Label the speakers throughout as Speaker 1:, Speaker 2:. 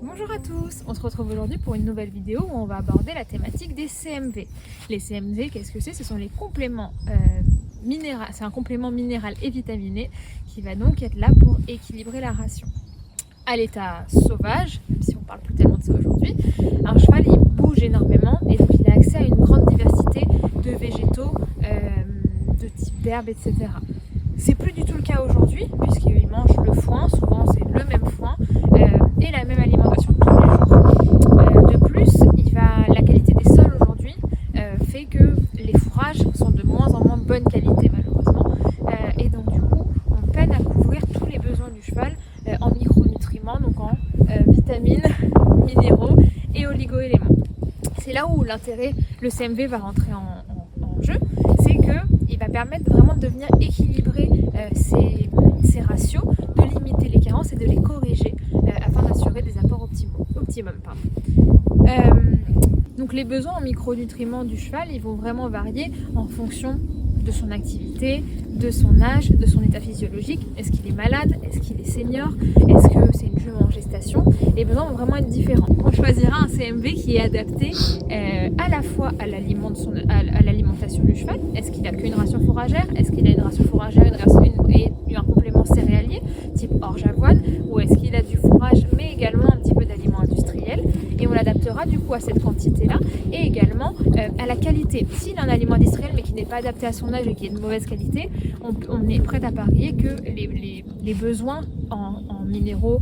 Speaker 1: Bonjour à tous, on se retrouve aujourd'hui pour une nouvelle vidéo où on va aborder la thématique des CMV. Les CMV, qu'est-ce que c'est? Ce sont les compléments minéraux, c'est un complément minéral et vitaminé qui va donc être là pour équilibrer la ration. À l'état sauvage, même si on parle plus tellement de ça aujourd'hui, un cheval il bouge énormément et donc il a accès à une grande diversité de végétaux, de type herbes, etc. C'est plus du tout le cas aujourd'hui puisqu'il mange le foin, souvent c'est le même foin et la même alimentation tous les jours. De plus, la qualité des sols aujourd'hui fait que les fourrages sont de moins en moins bonne qualité malheureusement et donc du coup on peine à couvrir tous les besoins du cheval en micronutriments, donc en vitamines, minéraux et oligo-éléments. C'est là où l'intérêt, le CMV va rentrer en jeu, c'est qu'il va permettre vraiment de venir équilibrer ces ratios, de limiter les carences et de les corriger afin d'assurer des apports optimum. Donc les besoins en micronutriments du cheval, ils vont vraiment varier en fonction de son activité, de son âge, de son état physiologique. Est-ce qu'il est malade? Est-ce qu'il est senior? Est-ce que c'est une jument en gestation? Les besoins vont vraiment être différents. On choisira un CMV qui est adapté à la fois à l'alimentation du cheval. Est-ce qu'il n'a qu'une ration fourragère? Est-ce qu'il a une ration fourragère et un complément céréalier type orge avoine? Ou est-ce qu'il a du fourrage mais également un petit peu d'aliments industriels? Et on l'adaptera du coup à cette quantité-là et également à la qualité. S'il a un aliment industriel mais qui n'est pas adapté à son âge et qui est de mauvaise qualité, on est prêt à parier que les besoins en minéraux,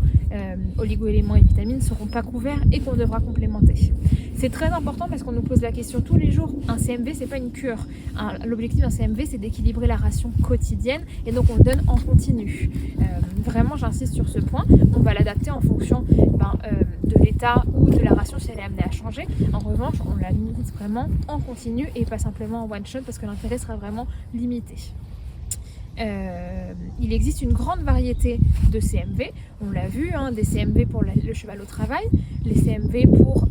Speaker 1: oligo-éléments et vitamines ne seront pas couverts et qu'on devra complémenter. C'est très important parce qu'on nous pose la question tous les jours. Un CMV, c'est pas une cure. L'objectif d'un CMV, c'est d'équilibrer la ration quotidienne et donc on le donne en continu. Vraiment, j'insiste sur ce point. On va l'adapter en fonction de l'état ou de la ration si elle est amenée à changer. En revanche, on la limite vraiment en continu et pas simplement en one shot parce que l'intérêt sera vraiment limité. Il existe une grande variété de CMV, on l'a vu, des CMV pour le cheval au travail, les CMV pour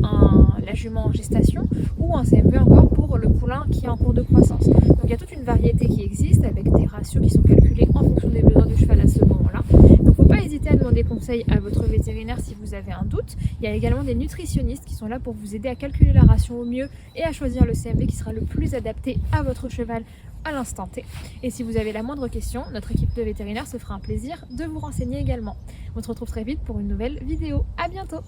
Speaker 1: la jument en gestation ou un CMV encore pour le poulain qui est en cours de croissance. Donc il y a toute une variété qui existe avec des ratios qui sont calculés en fonction des besoins du cheval à ce moment-là. Donc il ne faut pas hésiter à demander conseil à votre vétérinaire si vous avez un doute. Il y a également des nutritionnistes qui sont là pour vous aider à calculer la ration au mieux et à choisir le CMV qui sera le plus adapté à votre cheval à l'instant T. Et si vous avez la moindre question, notre équipe de vétérinaires se fera un plaisir de vous renseigner également. On se retrouve très vite pour une nouvelle vidéo. À bientôt!